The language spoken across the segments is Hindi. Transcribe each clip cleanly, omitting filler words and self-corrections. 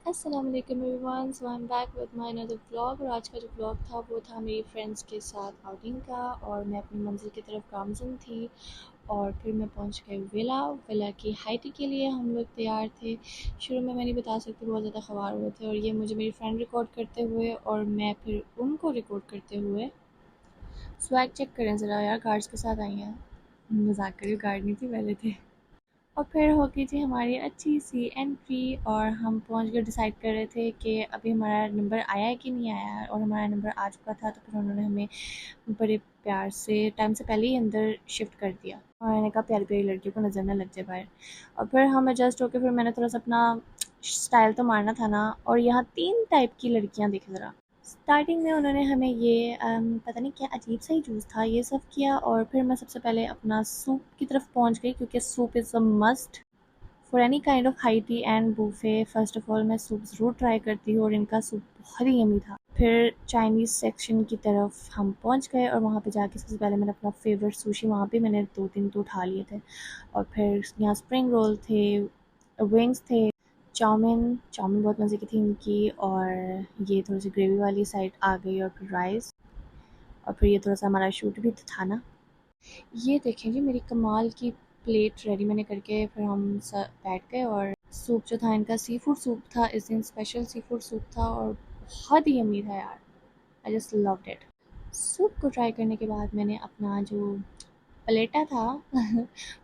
अस्सलाम वालेकुम everyone, so I am back with my another vlog. और आज का जो व्लॉग था वो था मेरी फ्रेंड्स के साथ आउटिंग का। और मैं अपनी मंजिल की तरफ गामजन थी और फिर मैं पहुंच गई विला की हाइट के लिए। हम लोग तैयार थे। शुरू में मैं नहीं बता सकती, बहुत ज़्यादा ख़वार हुए थे और ये मुझे मेरी फ्रेंड रिकॉर्ड करते हुए और मैं फिर उनको रिकॉर्ड करते हुए। स्वैग चेक करें ज़रा यार, गार्ड्स के साथ आई हैं। मजाक करिए, गार्ड नहीं थी, पहले थे। और फिर हो गई थी हमारी अच्छी सी एंट्री और हम पहुंच गए। डिसाइड कर रहे थे कि अभी हमारा नंबर आया है कि नहीं आया है, और हमारा नंबर आ चुका था। तो फिर उन्होंने हमें बड़े प्यार से टाइम से पहले ही अंदर शिफ्ट कर दिया और मैंने कहा प्यारी प्यारी लड़कियों को नज़र न लग जाए बाहर। और फिर हम एडजस्ट होकर फिर मैंने थोड़ा सा अपना स्टाइल तो मारना था ना। और यहाँ 3 टाइप की लड़कियाँ दिखे ज़रा। स्टार्टिंग में उन्होंने हमें ये पता नहीं क्या अजीब सा ही जूस था, ये सब किया। और फिर मैं सबसे पहले अपना सूप की तरफ पहुंच गई, क्योंकि soup is a must for any kind of high tea and buffet. First of all मैं सूप ज़रूर ट्राई करती हूँ और इनका सूप बहुत ही यम्मी था। फिर चाइनीज़ सेक्शन की तरफ हम पहुँच गए और वहाँ पे जाके सबसे पहले मैंने अपना फ़ेवरेट सुशी, वहाँ पे मैंने 2-3 तो उठा लिए थे। और फिर यहाँ स्प्रिंग रोल थे, विंग्स थे, चाउमीन चाउमीन बहुत मज़े की थी इनकी। और ये थोड़ी सी ग्रेवी वाली साइड आ गई और फिर राइस। और फिर ये थोड़ा-सा हमारा शूट भी तो था ना। ये देखें जी मेरी कमाल की प्लेट रेडी मैंने करके फिर हम सब बैठ गए। और सूप जो था इनका सी फूड सूप था, इस दिन स्पेशल सी फूड सूप था और बहुत ही यम्मी था यार। I just loved it. Soup को ट्राई करने के बाद मैंने अपना जो प्लेटा था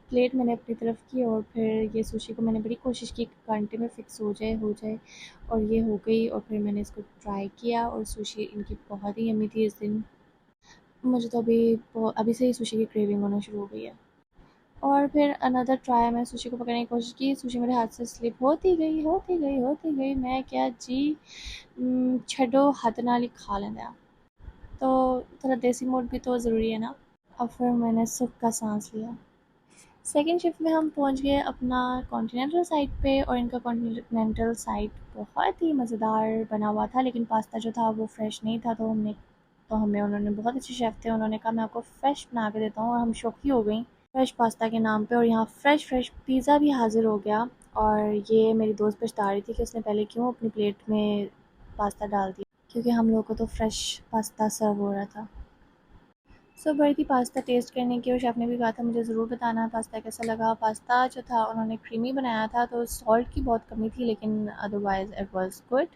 प्लेट मैंने अपनी तरफ की और फिर ये सुशी को मैंने बड़ी कोशिश की कि कांटे में फ़िक्स हो जाए और ये हो गई। और फिर मैंने इसको ट्राई किया और सुशी इनकी बहुत ही यम्मी थी इस दिन। मुझे तो अभी से ही सुशी की क्रेविंग होना शुरू हो गई है। और फिर अनदर ट्राई, मैं सुशी को पकड़ने की कोशिश की, सुशी मेरे हाथ से स्लिप होती गई। मैं क्या जी, छड्डो हत्थ नाल ही खा लेंदा। तो थोड़ा देसी मोड भी तो ज़रूरी है ना। और फिर मैंने सुख का सांस लिया। सेकंड शिफ्ट में हम पहुंच गए अपना कॉन्टिनेंटल साइड पे और इनका कॉन्टिनेंटल साइड बहुत ही मज़ेदार बना हुआ था, लेकिन पास्ता जो था वो फ्रेश नहीं था। तो हमें उन्होंने, बहुत अच्छे शेफ़ थे, उन्होंने कहा मैं आपको फ़्रेश बना के देता हूँ। और हम शौकी हो गई फ़्रेश पास्ता के नाम पे। और यहाँ फ़्रेश पिज़्ज़ा भी हाज़िर हो गया। और ये मेरी दोस्त पछता रही थी कि उसने पहले क्यों अपनी प्लेट में पास्ता डाल दिया, क्योंकि हम लोग को तो फ़्रेश पास्ता सर्व हो रहा था। सो बड़ी थी पास्ता टेस्ट करने की और शेफ़ ने भी कहा था मुझे ज़रूर बताना पास्ता कैसा लगा। पास्ता जो था उन्होंने क्रीमी बनाया था, तो सॉल्ट की बहुत कमी थी, लेकिन अदरवाइज़ इट वाज़ गुड।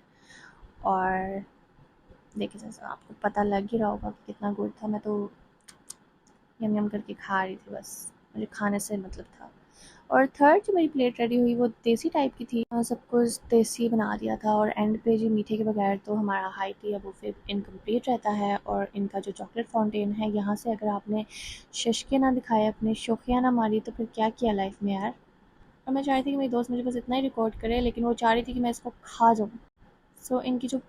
और देखिए जैसा आपको पता लग ही रहा होगा कि कितना गुड था। मैं तो यम यम करके खा रही थी, बस मुझे खाने से मतलब था। और थर्ड जो मेरी प्लेट रेडी हुई वो देसी टाइप की थी। सब कुछ देसी बना दिया था और एंड पे जी मीठे के बगैर तो हमारा हाई टी या बुफे इनकम्प्लीट रहता है। और इनका जो चॉकलेट फाउंटेन है, यहाँ से अगर आपने शशके ना दिखाए, अपने शोखियाँ ना मारी, तो फिर क्या किया लाइफ में यार। और मैं चाह रही थी कि मेरी दोस्त मुझे बस इतना ही रिकॉर्ड करे, लेकिन वो चाह रही थी कि मैं इसको खा जाऊँ। सो इनकी जो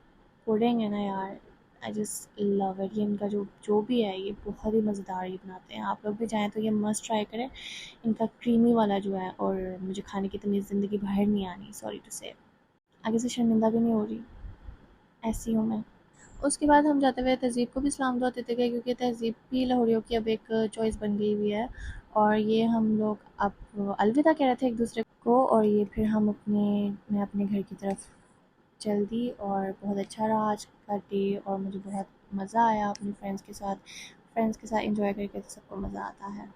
पुडिंग है ना यार, आई जस्ट लव इट। ये इनका जो जो भी है ये बहुत ही मज़ेदार ये बनाते हैं। आप लोग भी जाएँ तो ये मस्ट ट्राई करें इनका क्रीमी वाला जो है। और मुझे खाने की तमीज़ ज़िंदगी भर नहीं आनी, सॉरी टू से। आगे से शर्मिंदा भी नहीं हो रही, ऐसी हूँ मैं। उसके बाद हम जाते हुए तहज़ीब को भी सलाम दुआ देते गए, क्योंकि तहज़ीब भी लाहौरियों की अब एक चॉइस बन गई हुई है। और ये हम लोग अब अलविदा कह रहे थे एक दूसरे को। और ये फिर मैं अपने घर की तरफ चल दी। और बहुत अच्छा रहा आज का डे और मुझे बहुत मज़ा आया अपनी फ्रेंड्स के साथ। फ्रेंड्स के साथ एंजॉय करके तो सबको मज़ा आता है।